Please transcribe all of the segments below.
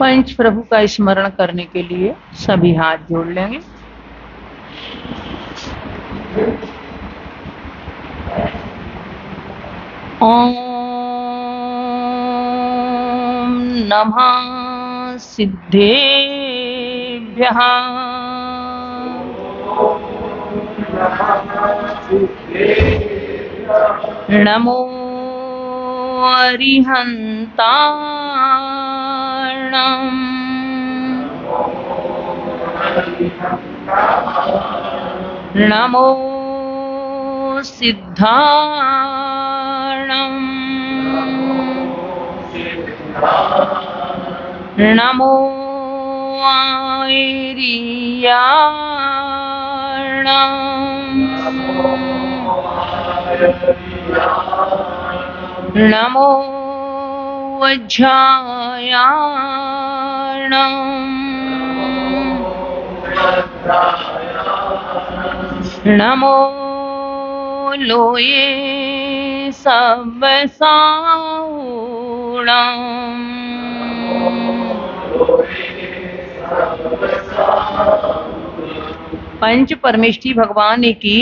पंच प्रभु का स्मरण करने के लिए सभी हाथ जोड़ लेंगे। ओम नमः सिद्धेभ्यः। नमो अरिहन्ताणं। नमो सिद्धाणं। नमो आयर्याणं। नमो वज्रायाणं। नमो लोये सबसाऊणं। पंच परमेष्ठी भगवान की,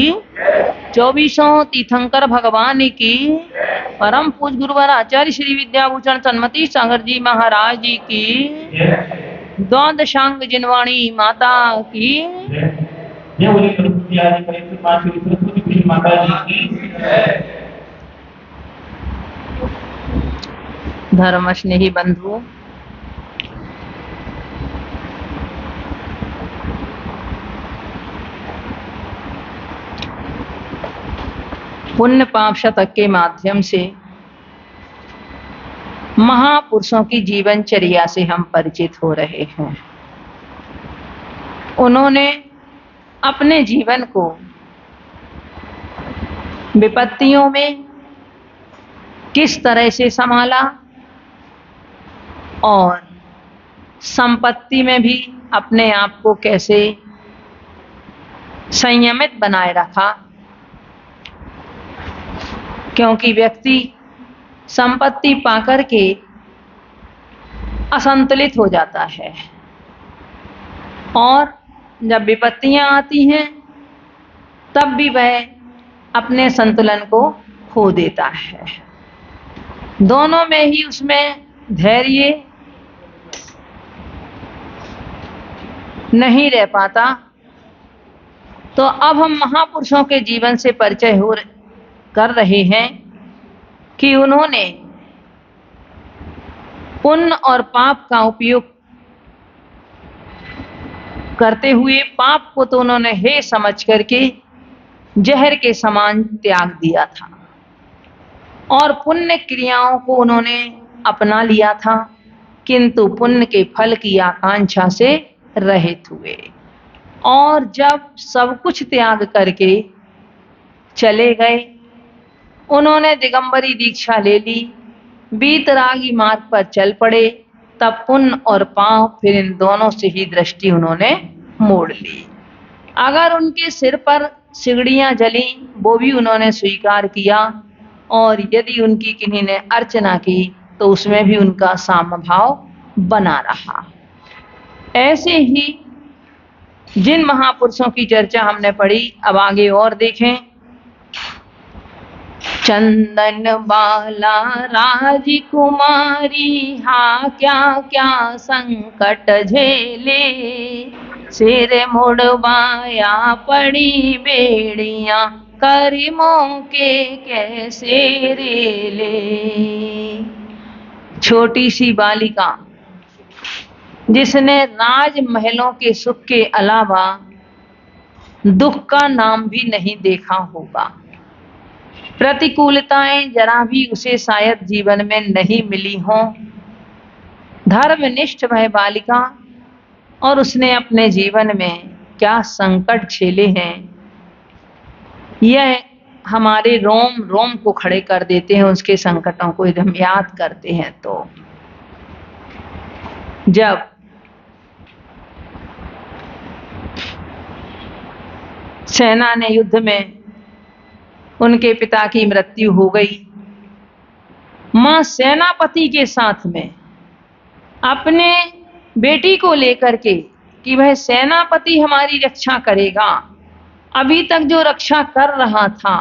24 तीर्थंकर भगवान की, परम पूज गुरुवर आचार्य श्री विद्याभूषण सन्मति सागर जी महाराज जी की, द्वादशांग जिनवाणी माता की, धर्म स्नेही बंधुओं, पुण्य पाप शतक के माध्यम से महापुरुषों की जीवनचर्या से हम परिचित हो रहे हैं। उन्होंने अपने जीवन को विपत्तियों में किस तरह से संभाला और संपत्ति में भी अपने आप को कैसे संयमित बनाए रखा, क्योंकि व्यक्ति संपत्ति पाकर के असंतुलित हो जाता है और जब विपत्तियां आती हैं तब भी वह अपने संतुलन को खो देता है। दोनों में ही उसमें धैर्य नहीं रह पाता। तो अब हम महापुरुषों के जीवन से परिचय कर रहे हैं कि उन्होंने पुण्य और पाप का उपयोग करते हुए पाप को तो उन्होंने हे समझ करके जहर के समान त्याग दिया था और पुण्य क्रियाओं को उन्होंने अपना लिया था, किंतु पुण्य के फल की आकांक्षा से रहित हुए। और जब सब कुछ त्याग करके चले गए, उन्होंने दिगंबरी दीक्षा ले ली, वीतरागी मार्ग पर चल पड़े, तब पुण्य और पाप फिर इन दोनों से ही दृष्टि उन्होंने मोड़ ली। अगर उनके सिर पर सिगड़ियां जली वो भी उन्होंने स्वीकार किया और यदि उनकी किन्हीं ने अर्चना की तो उसमें भी उनका सामभाव बना रहा। ऐसे ही जिन महापुरुषों की चर्चा हमने पढ़ी, अब आगे और देखें। चंदन बाला राजकुमारी हा क्या क्या संकट झेले, सिर मुड़वाया पड़ी बेड़ियां करीमों के कैसे रेले। छोटी सी बालिका जिसने राजमहलों के सुख के अलावा दुख का नाम भी नहीं देखा होगा, प्रतिकूलताएं जरा भी उसे शायद जीवन में नहीं मिली हों, धर्मनिष्ठ वह बालिका, और उसने अपने जीवन में क्या संकट झेले हैं, यह हमारे रोम रोम को खड़े कर देते हैं। उसके संकटों को यदि हम याद करते हैं तो जब सेना ने युद्ध में उनके पिता की मृत्यु हो गई, मां सेनापति के साथ में अपने बेटी को लेकर के कि वह सेनापति हमारी रक्षा करेगा। अभी तक जो रक्षा कर रहा था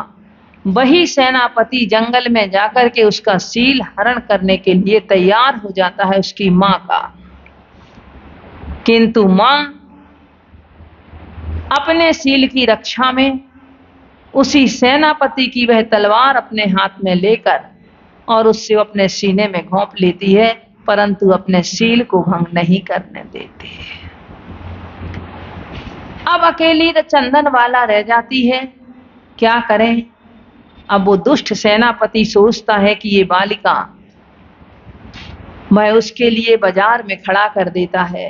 वही सेनापति जंगल में जाकर के उसका शील हरण करने के लिए तैयार हो जाता है, उसकी मां का। किंतु मां अपने शील की रक्षा में उसी सेनापति की वह तलवार अपने हाथ में लेकर और उससे अपने सीने में घोंप लेती है, परंतु अपने शील को भंग नहीं करने देती। अब अकेली चंदनबाला रह जाती है, क्या करें। अब वो दुष्ट सेनापति सोचता है कि ये बालिका मैं उसके लिए बाजार में खड़ा कर देता है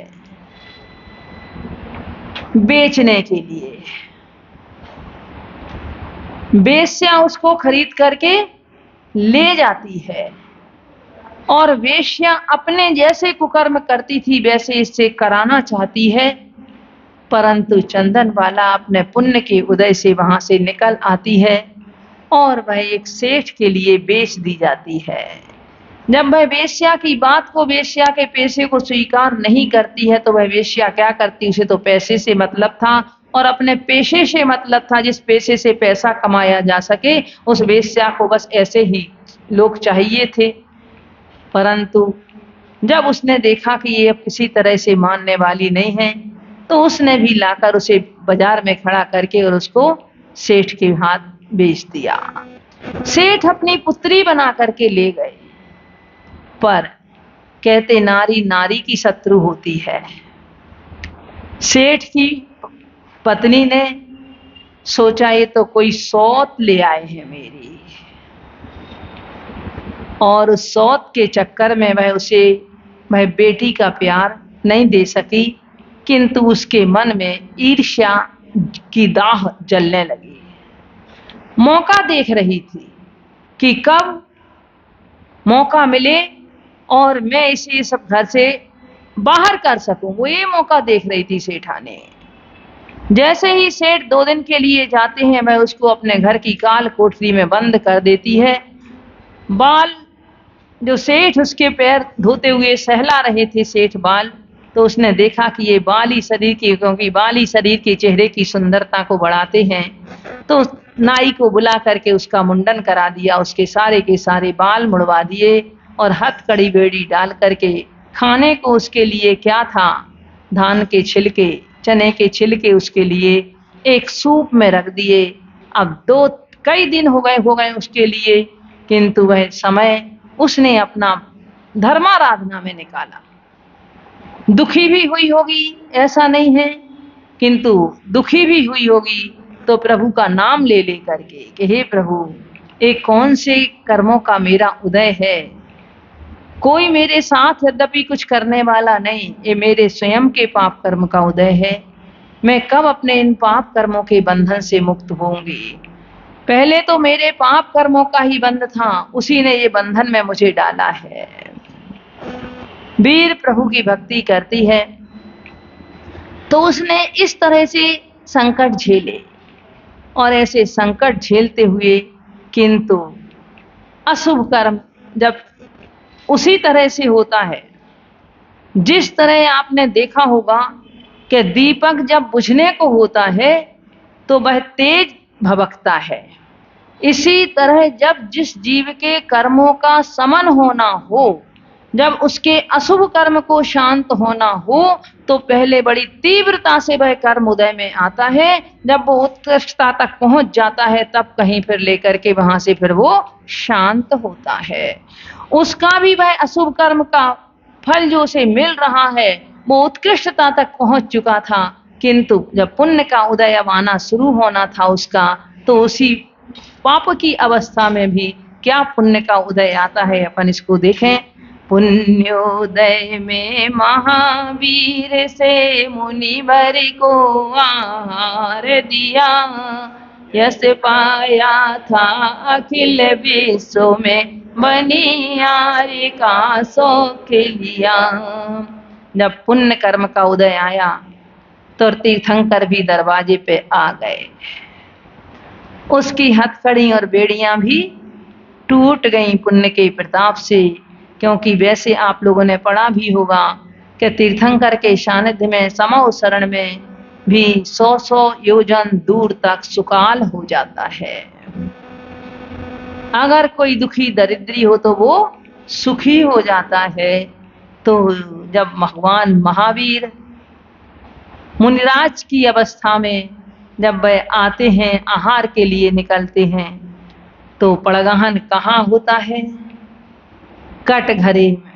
बेचने के लिए। वेश्या उसको खरीद करके ले जाती है और वेश्या अपने जैसे कुकर्म करती थी वैसे इससे कराना चाहती है, परंतु चंदनबाला अपने पुण्य के उदय से वहां से निकल आती है और वह एक सेठ के लिए बेच दी जाती है। जब वह वेश्या की बात को, वेश्या के पैसे को स्वीकार नहीं करती है तो वह वेश्या क्या करती, उसे तो पैसे से मतलब था और अपने पेशे से मतलब था। जिस पैसे से पैसा कमाया जा सके उस वेश्या को बस ऐसे ही लोग चाहिए थे। परंतु जब उसने देखा कि ये अब किसी तरह से मानने वाली नहीं है तो उसने भी लाकर उसे बाजार में खड़ा करके और उसको सेठ के हाथ बेच दिया। सेठ अपनी पुत्री बना करके ले गए, पर कहते नारी नारी की शत्रु होती है। सेठ की पत्नी ने सोचा ये तो कोई सौत ले आए हैं मेरी, और उस सौत के चक्कर में वह बेटी का प्यार नहीं दे सकी, किंतु उसके मन में ईर्ष्या की दाह जलने लगी। मौका देख रही थी कि कब मौका मिले और मैं इसे सब घर से बाहर कर सकूं, वो ये मौका देख रही थी सेठाने। जैसे ही सेठ 2 दिन के लिए जाते हैं वह उसको अपने घर की काल कोठरी में बंद कर देती है। बाल जो सेठ उसके पैर धोते हुए सहला रहे थे सेठ बाल, तो उसने देखा कि ये बाली शरीर की, क्योंकि बाली शरीर के चेहरे की सुंदरता को बढ़ाते हैं, तो नाई को बुला करके उसका मुंडन करा दिया, उसके सारे के सारे बाल मुड़वा दिए और हथकड़ी बेड़ी डाल करके खाने को उसके लिए क्या था, धान के छिलके, चने के छिलके उसके लिए एक सूप में रख दिए। अब कई दिन हो गए उसके लिए, किंतु वह समय उसने अपना धर्माराधना में निकाला। दुखी भी हुई होगी ऐसा नहीं है, किंतु दुखी भी हुई होगी तो प्रभु का नाम ले करके कि हे प्रभु, एक कौन से कर्मों का मेरा उदय है, कोई मेरे साथ यद्यपि कुछ करने वाला नहीं, ये मेरे स्वयं के पाप कर्म का उदय है। मैं कब अपने इन पाप कर्मों के बंधन से मुक्त होंगी। पहले तो मेरे पाप कर्मों का ही बंध था, उसी ने ये बंधन में मुझे डाला है। वीर प्रभु की भक्ति करती है तो उसने इस तरह से संकट झेले और ऐसे संकट झेलते हुए, किंतु अशुभ कर्म जब उसी तरह से होता है जिस तरह आपने देखा होगा कि दीपक जब बुझने को होता है तो वह तेज भभकता है। इसी तरह जब जिस जीव के कर्मों का समन होना हो, जब उसके अशुभ कर्म को शांत होना हो, तो पहले बड़ी तीव्रता से वह कर्म उदय में आता है। जब वो उत्कृष्टता तक पहुंच जाता है तब कहीं फिर लेकर के वहां से फिर वो शांत होता है। उसका भी वह अशुभ कर्म का फल जो उसे मिल रहा है वो उत्कृष्टता तक पहुंच चुका था, किंतु जब पुण्य का उदय अब आना शुरू होना था उसका, तो उसी पाप की अवस्था में भी क्या पुण्य का उदय आता है, अपन इसको देखें। पुण्योदय में महावीर से मुनिवर को आहार दिया, यश पाया था अखिल विश्व में, बनियार का शौक लिया। जब पुण्य कर्म का उदय आया तो तीर्थंकर भी दरवाजे पे आ गए, उसकी हथकड़ी और बेड़ियां भी टूट गईं पुण्य के प्रताप से। क्योंकि वैसे आप लोगों ने पढ़ा भी होगा कि तीर्थंकर के सानिध्य में समो शरण में भी 100 योजन दूर तक सुकाल हो जाता है। अगर कोई दुखी दरिद्री हो तो वो सुखी हो जाता है। तो जब भगवान महावीर मुनिराज की अवस्था में जब वह आते हैं, आहार के लिए निकलते हैं, तो पड़गहन कहाँ होता है? कटघरे में।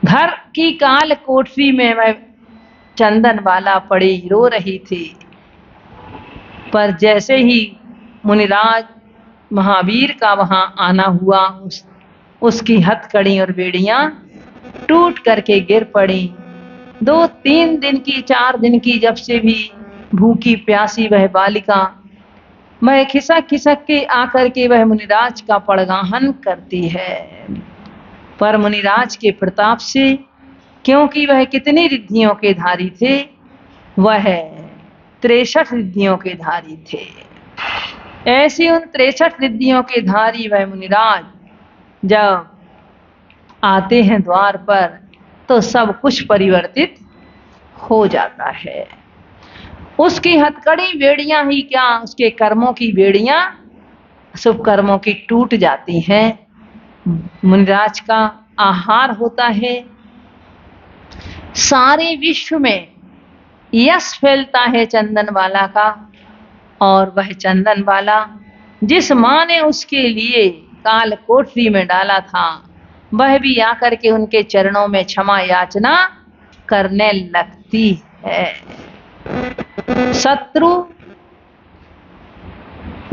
घर की काल कोठरी में वह चंदन वाला पड़ी रो रही थी। पर जैसे ही मुनिराज महावीर का वहां आना हुआ, उसकी हथकड़ी और बेड़ियां टूट करके गिर पड़ी। 2-3 दिन की, 4 दिन की जब से भी भूखी प्यासी वह बालिका, वह खिसक खिसक के आकर के वह मुनिराज का पड़गाहन करती है। पर मुनिराज के प्रताप से, क्योंकि वह कितनी रिद्धियों के धारी थे, वह 63 रिद्धियों के धारी थे। ऐसी उन 63 रिद्धियों के धारी वह मुनिराज जब आते हैं द्वार पर, तो सब कुछ परिवर्तित हो जाता है। उसकी हथकड़ी बेड़ियां ही क्या, उसके कर्मों की बेड़ियां, शुभ कर्मों की टूट जाती हैं। मुनिराज का आहार होता है। सारे विश्व में यश फैलता है चंदन वाला का। और वह चंदन वाला जिस माँ ने उसके लिए काल कोठरी में डाला था, वह भी आकर के उनके चरणों में क्षमा याचना करने लगती है। शत्रु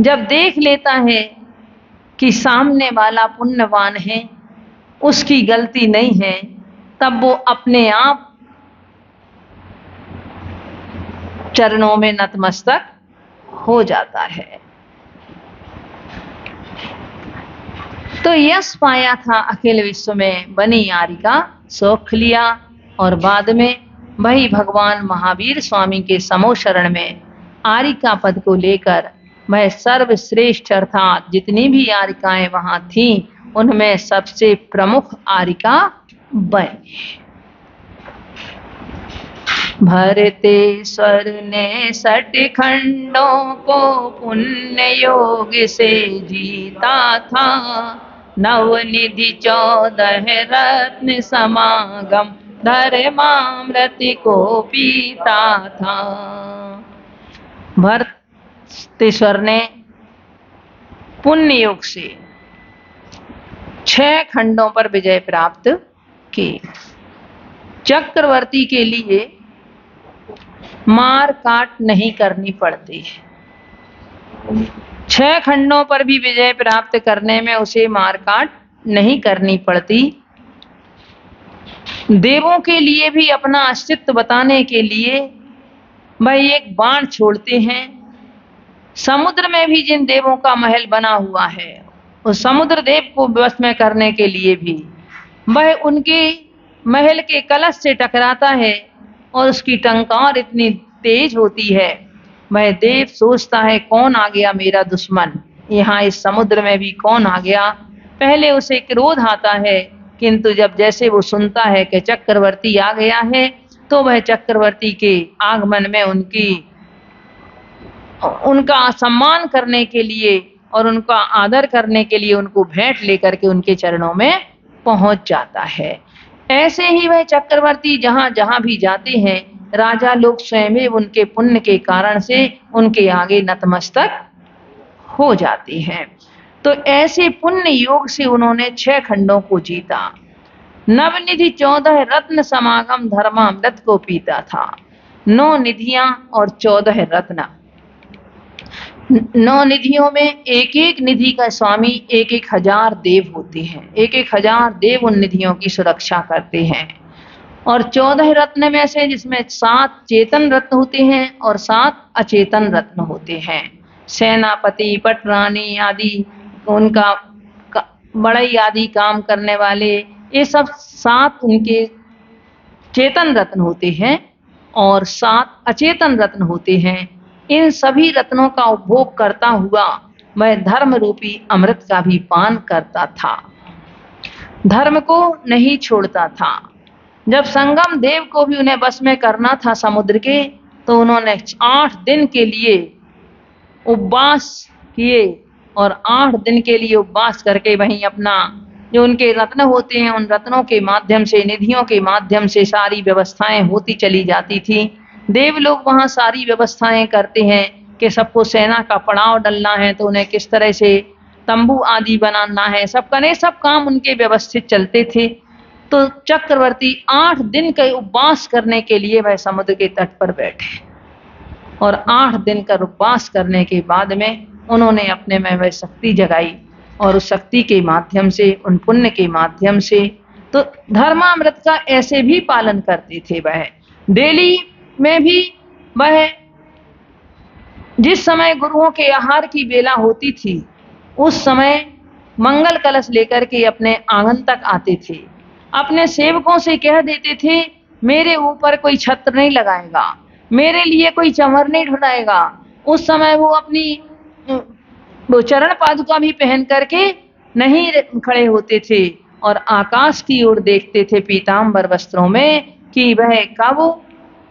जब देख लेता है कि सामने वाला पुण्यवान है, उसकी गलती नहीं है, तब वो अपने आप चरणों में नतमस्तक हो जाता है। तो यश पाया था अखिल विश्व में, बनी आरिका सौख लिया। और बाद में वही भगवान महावीर स्वामी के समो शरण में आरिका पद को लेकर वह सर्वश्रेष्ठ, अर्थात जितनी भी आरिकाएं वहां थीं, उनमें सबसे प्रमुख आरिका बनी। भरतेश्वर ने 60 खंडों को पुण्य योग से जीता था। नवनिधि 14 रत्न समागम धर्मामृत को पीता था। भरतेश्वर ने पुण्य योग से 6 खंडों पर विजय प्राप्त की। चक्रवर्ती के लिए मार काट नहीं करनी पड़ती है। 6 खंडों पर भी विजय प्राप्त करने में उसे मार काट नहीं करनी पड़ती। देवों के लिए भी अपना अस्तित्व बताने के लिए वह एक बाण छोड़ते हैं। समुद्र में भी जिन देवों का महल बना हुआ है, उस समुद्र देव को वश में करने के लिए भी वह उनके महल के कलश से टकराता है और उसकी टंकार इतनी तेज होती है, वह देव सोचता है कौन आ गया मेरा दुश्मन, यहाँ इस समुद्र में भी कौन आ गया। पहले उसे क्रोध आता है, किंतु जब जैसे वो सुनता है कि चक्रवर्ती आ गया है, तो वह चक्रवर्ती के आगमन में उनका सम्मान करने के लिए और उनका आदर करने के लिए उनको भेंट लेकर के उनके चरणों में पहुंच जाता है। ऐसे ही वह चक्रवर्ती जहां जहां भी जाते हैं, राजा लोग स्वयं उनके पुण्य के कारण से उनके आगे नतमस्तक हो जाते हैं। तो ऐसे पुण्य योग से उन्होंने 6 खंडों को जीता। नवनिधि 14 रत्न समागम धर्मामृत को पीता था। 9 निधियां और 14 रत्न। 9 निधियों में एक एक निधि का स्वामी 1,000 देव होते हैं। 1,000 देव उन निधियों की सुरक्षा करते हैं। और 14 रत्न में से, जिसमें 7 चेतन रत्न होते हैं और 7 अचेतन रत्न होते हैं। सेनापति, पटरानी आदि, उनका बड़ई आदि काम करने वाले, ये सब 7 उनके चेतन रत्न होते हैं और 7 अचेतन रत्न होते हैं। इन सभी रत्नों का उपभोग करता हुआ वह धर्म रूपी अमृत का भी पान करता था। धर्म को नहीं छोड़ता था। जब संगम देव को भी उन्हें बस में करना था समुद्र के, तो उन्होंने 8 दिन के लिए उपवास किए और 8 दिन के लिए उपवास करके वहीं अपना जो उनके रत्न होते हैं उन रत्नों के माध्यम से, निधियों के माध्यम से सारी व्यवस्थाएं होती चली जाती थी। देव लोग वहां सारी व्यवस्थाएं करते हैं कि सबको सेना का पड़ाव डलना है तो उन्हें किस तरह से तंबू आदि बनाना है, सब काम उनके व्यवस्थित चलते थे। तो चक्रवर्ती 8 दिन के उपवास करने के लिए वह समुद्र के तट पर बैठे और 8 दिन का उपवास करने के बाद में उन्होंने अपने में वह शक्ति जगाई और उस शक्ति के माध्यम से, उन पुण्य के माध्यम से तो धर्मामृत का ऐसे भी पालन करते थे। वह डेली में भी वह जिस समय गुरुओं के आहार की बेला होती थी उस समय मंगल कलश लेकर के अपने आंगन तक आते थे। अपने सेवकों से कह देते थे मेरे ऊपर कोई छत्र नहीं लगाएगा, मेरे लिए कोई चंवर नहीं ढुलाएगा। उस समय वो अपनी वो चरण पादुका भी पहन करके नहीं खड़े होते थे और आकाश की ओर देखते थे पीतांबर वस्त्रों में कि वह कब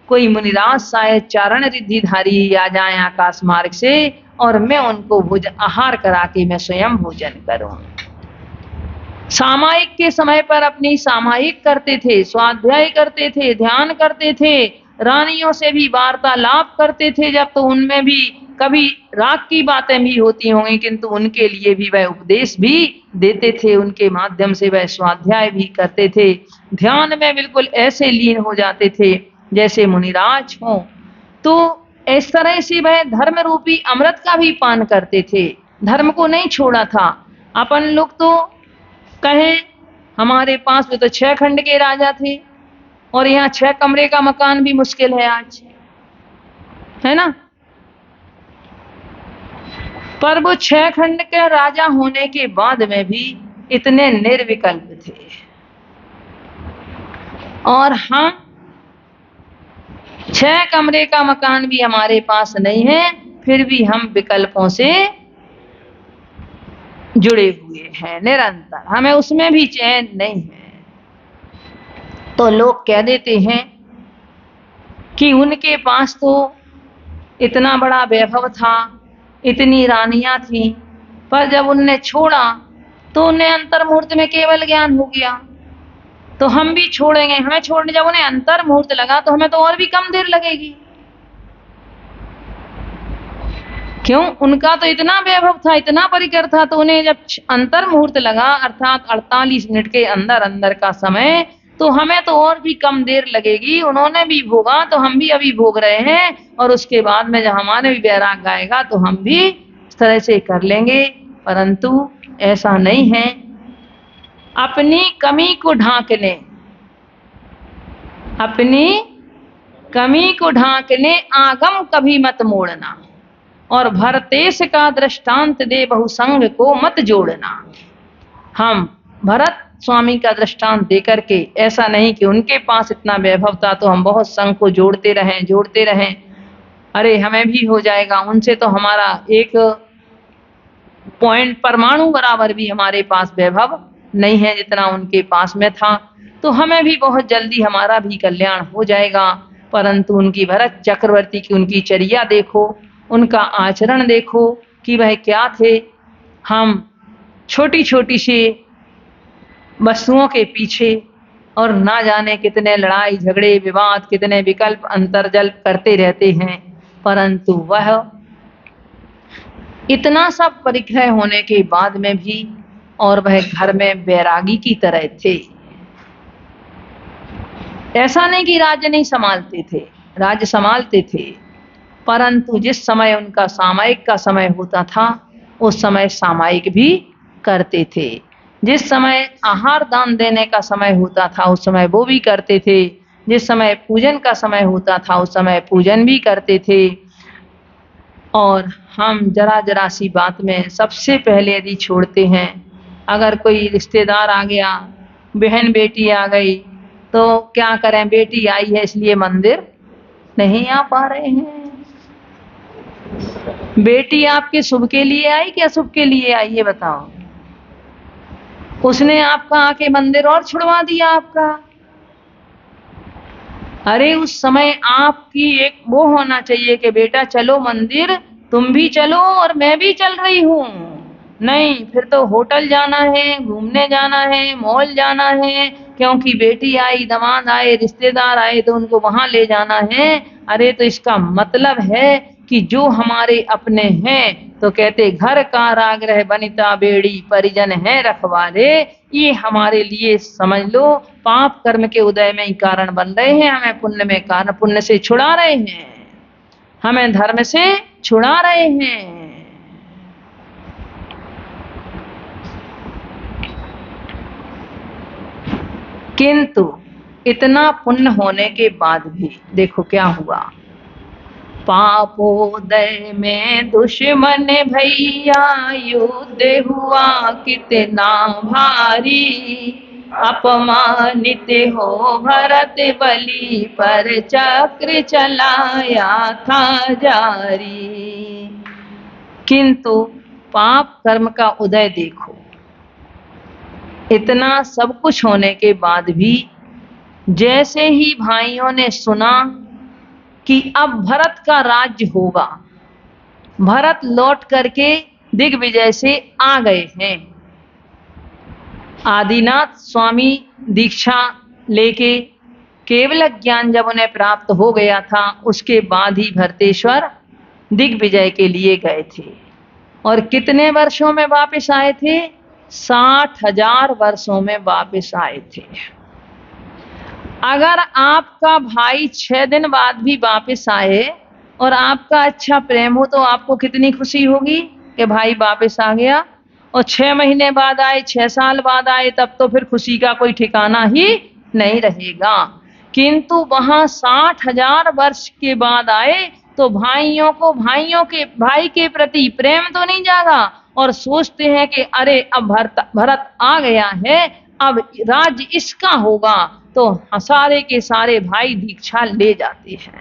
कोई मुनिराज शायद चारण रिद्धिधारी आ जाए आकाश मार्ग से और मैं उनको आहार करा के मैं स्वयं भोजन करूं। सामायिक के समय पर अपनी सामायिक करते थे, स्वाध्याय करते थे, ध्यान करते थे, रानियों से भी वार्तालाप करते थे। जब तो उनमें भी कभी राग की बातें भी होती होंगी किंतु उनके लिए भी वह उपदेश भी देते थे, उनके माध्यम से वह स्वाध्याय भी करते थे। ध्यान में बिल्कुल ऐसे लीन हो जाते थे जैसे मुनिराज हों। तो इस तरह से वह धर्म रूपी अमृत का भी पान करते थे, धर्म को नहीं छोड़ा था। अपन लोग तो कहें हमारे पास में तो 6 खंड के राजा थे और यहाँ 6 कमरे का मकान भी मुश्किल है आज, है ना। पर वो 6 खंड के राजा होने के बाद में भी इतने निर्विकल्प थे और हम 6 कमरे का मकान भी हमारे पास नहीं है, फिर भी हम विकल्पों से जुड़े हुए हैं निरंतर, हमें उसमें भी चैन नहीं है। तो लोग कह देते हैं कि उनके पास तो इतना बड़ा वैभव था, इतनी रानियां थी, पर जब उनने छोड़ा तो उन्हें अंतर मुहूर्त में केवल ज्ञान हो गया। तो हम भी छोड़ेंगे, हमें छोड़ने जब उन्हें अंतर मुहूर्त लगा तो हमें तो और भी कम देर लगेगी। क्यों? उनका तो इतना वैभव था, इतना परिकर था, तो उन्हें जब अंतर मुहूर्त लगा अर्थात 48 मिनट के अंदर अंदर का समय, तो हमें तो और भी कम देर लगेगी। उन्होंने भी भोगा तो हम भी अभी भोग रहे हैं और उसके बाद में जब हमारे भी वैराग आएगा तो हम भी इस तरह से कर लेंगे। परंतु ऐसा नहीं है। अपनी कमी को ढांक लें, अपनी कमी को ढांक लें, आगम कभी मत मोड़ना और भरतेश का दृष्टांत दे बहुसंग को मत जोड़ना। हम भरत स्वामी का दृष्टांत देकर के ऐसा नहीं कि उनके पास इतना वैभव था तो हम बहुत संग को जोड़ते रहें, अरे हमें भी हो जाएगा, उनसे तो हमारा एक पॉइंट परमाणु बराबर भी हमारे पास वैभव नहीं है जितना उनके पास में था, तो हमें भी बहुत जल्दी हमारा भी कल्याण हो जाएगा। परंतु उनकी भरत चक्रवर्ती की उनकी चर्या देखो, उनका आचरण देखो कि वह क्या थे। हम छोटी छोटी सी वस्तुओं के पीछे और ना जाने कितने लड़ाई झगड़े विवाद, कितने विकल्प अंतर्जल्प करते रहते हैं, परंतु वह इतना सब परिग्रह होने के बाद में भी और वह घर में बैरागी की तरह थे। ऐसा नहीं कि राज्य नहीं संभालते थे, राज्य संभालते थे, परंतु जिस समय उनका सामायिक का समय होता था उस समय सामायिक भी करते थे। जिस समय आहार दान देने का समय होता था उस समय वो भी करते थे। जिस समय पूजन का समय होता था उस समय पूजन भी करते थे। और हम जरा जरा सी बात में सबसे पहले यदि छोड़ते हैं, अगर कोई रिश्तेदार आ गया, बहन बेटी आ गई, तो क्या करें, बेटी आई है इसलिए मंदिर नहीं आ पा रहे हैं। बेटी आपके शुभ के लिए आई कि अशुभ के लिए आई, ये बताओ। उसने आपका आके मंदिर और छुड़वा दिया आपका, अरे उस समय आपकी एक वो होना चाहिए कि बेटा चलो मंदिर, तुम भी चलो और मैं भी चल रही हूँ। नहीं, फिर तो होटल जाना है, घूमने जाना है, मॉल जाना है, क्योंकि बेटी आई, दामाद आए, रिश्तेदार आए तो उनको वहां ले जाना है। अरे तो इसका मतलब है कि जो हमारे अपने हैं, तो कहते घर का रागरह बनिता बेड़ी, परिजन है रखवाले। ये हमारे लिए समझ लो पाप कर्म के उदय में ही कारण बन रहे हैं, हमें पुण्य में कारण, पुण्य से छुड़ा रहे हैं, हमें धर्म से छुड़ा रहे हैं। किंतु इतना पुण्य होने के बाद भी देखो क्या हुआ। पापोदय में दुश्मन भैया, युद्ध हुआ कितना भारी, अपमानित हो भरत बलि, पर चक्र चलाया था जारी। किंतु पाप कर्म का उदय देखो, इतना सब कुछ होने के बाद भी जैसे ही भाइयों ने सुना कि अब भरत का राज्य होगा, भरत लौट करके दिग्विजय से आ गए हैं। आदिनाथ स्वामी दीक्षा लेके केवल ज्ञान जब उन्हें प्राप्त हो गया था, उसके बाद ही भरतेश्वर दिग्विजय के लिए गए थे। और कितने वर्षों में वापस आए थे? 60,000 वर्षों में वापस आए थे। अगर आपका भाई 6 दिन बाद भी वापस आए और आपका अच्छा प्रेम हो, तो आपको कितनी खुशी होगी कि भाई वापस आ गया। और 6 महीने बाद आए, 6 साल बाद आए, तब तो फिर खुशी का कोई ठिकाना ही नहीं रहेगा। किंतु वहां 60,000 वर्ष के बाद आए तो भाइयों को भाई के प्रति प्रेम तो नहीं जागा, और सोचते हैं कि अरे अब भरत आ गया है, अब राज्य इसका होगा। तो सारे के सारे भाई दीक्षा ले जाते हैं,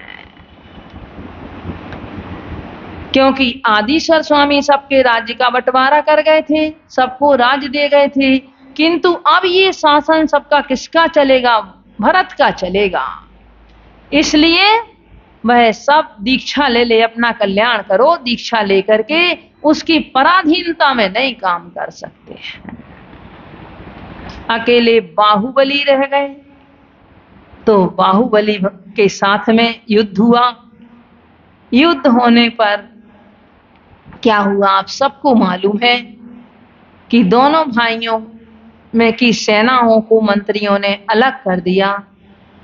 क्योंकि आदिशर स्वामी सबके राज्य का बंटवारा कर गए थे, सबको राज्य दे गए थे। किंतु अब ये शासन सबका किसका चलेगा? भरत का चलेगा। इसलिए वह सब दीक्षा ले ले, अपना कल्याण करो, दीक्षा लेकर के उसकी पराधीनता में नहीं काम कर सकते हैं। अकेले बाहुबली रह गए, तो बाहुबली के साथ में युद्ध हुआ। युद्ध होने पर क्या हुआ आप सबको मालूम है कि दोनों भाइयों में की सेनाओं को मंत्रियों ने अलग कर दिया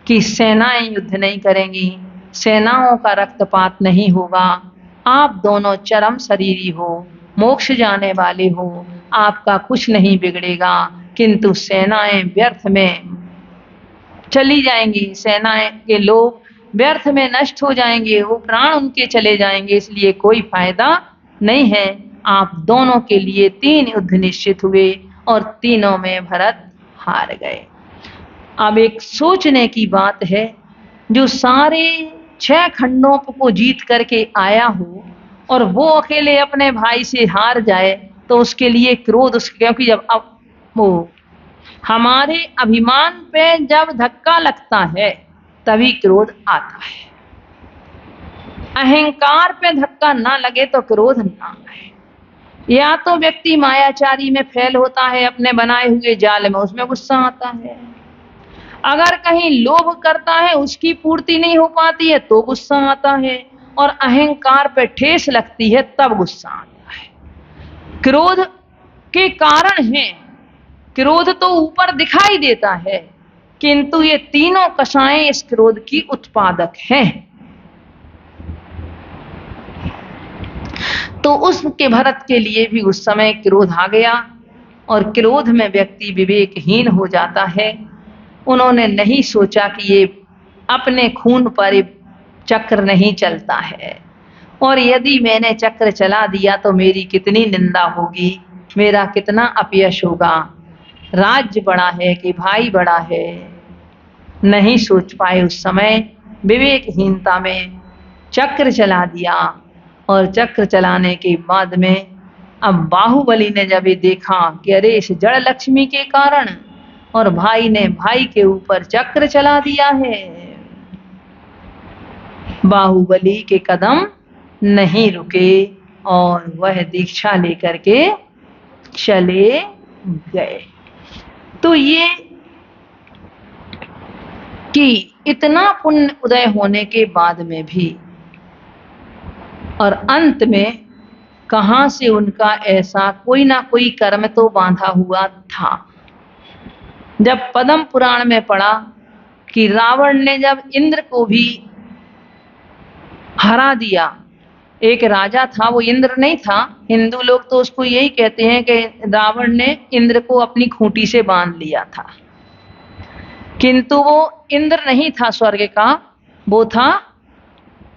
कि सेनाएं युद्ध नहीं करेंगी, सेनाओं का रक्तपात नहीं होगा, आप दोनों चरम शरीरी हो, मोक्ष जाने वाले हो, आपका कुछ नहीं बिगड़ेगा, किंतु सेनाएं व्यर्थ में चली जाएंगी, सेनाएं के लोग व्यर्थ में नष्ट हो जाएंगे, वो प्राण उनके चले जाएंगे, इसलिए कोई फायदा नहीं है। आप दोनों के लिए 3 युद्ध निश्चित हुए और तीनों में भरत हार गए। अब एक सोचने की बात है, जो सारे 6 खंडों को जीत करके आया हो और वो अकेले अपने भाई से हार जाए, तो उसके लिए क्रोध, क्योंकि जब अब वो हमारे अभिमान पे जब धक्का लगता है तभी क्रोध आता है। अहंकार पे धक्का ना लगे तो क्रोध ना आए। या तो व्यक्ति मायाचारी में फेल होता है, अपने बनाए हुए जाल में, उसमें गुस्सा आता है। अगर कहीं लोभ करता है, उसकी पूर्ति नहीं हो पाती है तो गुस्सा आता है, और अहंकार पे ठेस लगती है तब गुस्सा आता है। क्रोध के कारण है, क्रोध तो ऊपर दिखाई देता है, किंतु ये तीनों कषाएं इस क्रोध की उत्पादक हैं। तो उसके भरत के लिए भी उस समय क्रोध आ गया, और क्रोध में व्यक्ति विवेकहीन हो जाता है। उन्होंने नहीं सोचा कि ये अपने खून पर चक्र नहीं चलता है, और यदि मैंने चक्र चला दिया तो मेरी कितनी निंदा होगी, मेरा कितना अपयश होगा, राज्य बड़ा है कि भाई बड़ा है। नहीं सोच पाए उस समय, विवेकहीनता में चक्र चला दिया, और चक्र चलाने के बाद में अब बाहुबली ने जब ये देखा कि अरे इस जड़ लक्ष्मी के कारण और भाई ने भाई के ऊपर चक्र चला दिया है, बाहुबली के कदम नहीं रुके और वह दीक्षा लेकर के चले गए। तो ये कि इतना पुण्य उदय होने के बाद में भी और अंत में कहां से उनका ऐसा कोई ना कोई कर्म तो बांधा हुआ था। जब पद्म पुराण में पढ़ा कि रावण ने जब इंद्र को भी हरा दिया, एक राजा था, वो इंद्र नहीं था, हिंदू लोग तो उसको यही कहते हैं कि रावण ने इंद्र को अपनी खूंटी से बांध लिया था, किंतु वो इंद्र नहीं था स्वर्ग का, वो था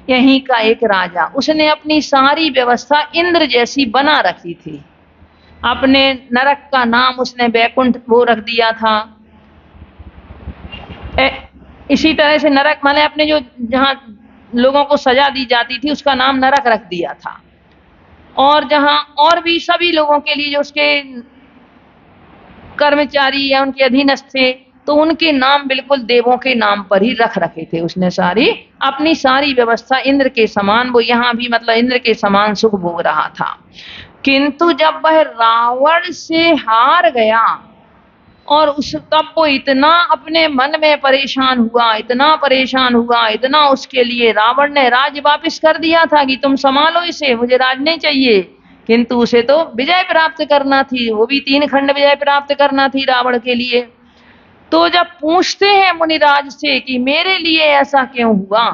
यहीं का एक राजा। उसने अपनी सारी व्यवस्था इंद्र जैसी बना रखी थी। अपने नरक का नाम उसने वैकुंठ वो रख दिया था। इसी तरह से नरक माने अपने जो जहां लोगों को सजा दी जाती थी उसका नाम नरक रख दिया था। और जहां और भी सभी लोगों के लिए जो उसके कर्मचारी या उनके अधीनस्थ थे तो उनके नाम बिल्कुल देवों के नाम पर ही रख रखे थे। उसने सारी अपनी सारी व्यवस्था इंद्र के समान, वो यहाँ भी मतलब इंद्र के समान सुख भोग रहा था। किंतु जब वह रावण से हार गया और उस तब वो इतना अपने मन में परेशान हुआ, इतना परेशान हुआ, इतना उसके लिए रावण ने राज वापिस कर दिया था कि तुम संभालो इसे, मुझे राज नहीं चाहिए। किंतु उसे तो विजय प्राप्त करना थी, वो भी 3 खंड विजय प्राप्त करना थी रावण के लिए। तो जब पूछते हैं मुनिराज से कि मेरे लिए ऐसा क्यों हुआ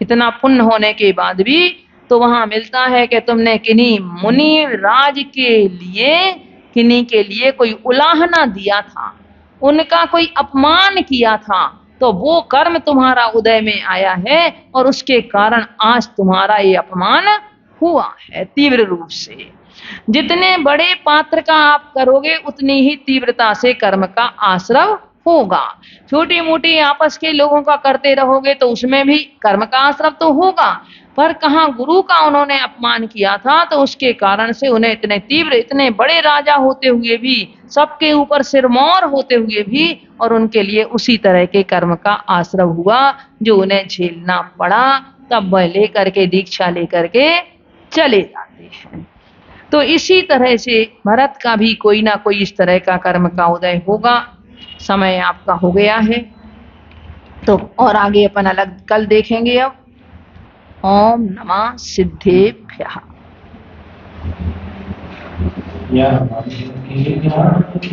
इतना पुण्य होने के बाद भी, तो वहां मिलता है कि तुमने किन्हीं मुनि राज के लिए, किन्हीं के लिए कोई उलाहना दिया था, उनका कोई अपमान किया था, तो वो कर्म तुम्हारा उदय में आया है और उसके कारण आज तुम्हारा ये अपमान हुआ है तीव्र रूप से। जितने बड़े पात्र का आप करोगे उतनी ही तीव्रता से कर्म का आश्रव होगा। छोटी मोटी आपस के लोगों का करते रहोगे तो उसमें भी कर्म का आश्रव तो होगा, पर कहाँ गुरु का उन्होंने अपमान किया था तो उसके कारण से उन्हें इतने तीव्र, इतने बड़े राजा होते हुए भी, सबके ऊपर सिरमौर होते हुए भी, और उनके लिए उसी तरह के कर्म का आश्रव हुआ जो उन्हें झेलना पड़ा। तब वह लेकर के दीक्षा लेकर के चले जाते हैं। तो इसी तरह से भरत का भी कोई ना कोई इस तरह का कर्म का उदय होगा। समय आपका हो गया है तो और आगे अपन अलग कल देखेंगे। अब ओम नमः सिद्धेभ्यः।